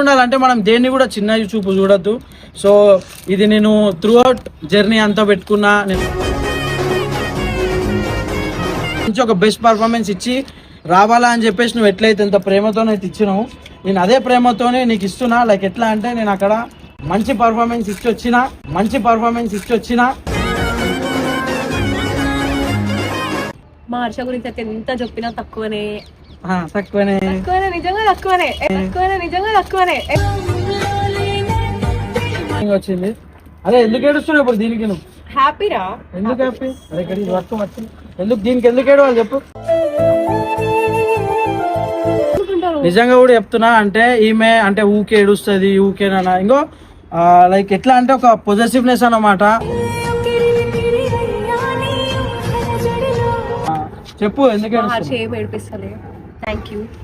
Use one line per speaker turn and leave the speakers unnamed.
ఉండాలంటే మనం దేన్ని కూడా చిన్న చూపు చూడొద్దు. సో ఇది నేను త్రూ అవుట్ జర్నీ అంతా పెట్టుకున్నా, నేను ఒక బెస్ట్ పర్ఫార్మెన్స్ ఇచ్చి రావాలా అని చెప్పేసి నువ్వు ఎట్లయితే ఎంత ప్రేమతోనైతే ఇచ్చినావు, నేను అదే ప్రేమతోనే నీకు ఇస్తున్నా. లైక్ ఎట్లా అంటే నేను అక్కడ మంచి పర్ఫార్మెన్స్ ఇచ్చి వచ్చిన
మా హర్ష గురించి అయితే ఎంత చెప్పినా తక్కువనే.
వచ్చింది. అదే ఎందుకు ఏడుస్తున్నావు ఇప్పుడు దీనికి? నువ్వు
హ్యాపీరా?
ఎందుకు హ్యాపీ? అదే ఇక్కడికి వర్క్ వచ్చింది. ఎందుకు ఏడవాలి చెప్పు. నిజంగా కూడా చెప్తున్నా, అంటే ఈమె అంటే ఊకే ఏడుస్తుంది, ఊకేనా ఇంకో లైక్ ఎట్లా అంటే ఒక పొజెసివ్నెస్ అన్నమాట. చెప్పు ఎందుకు
ఏడిపిస్తలే. Thank you.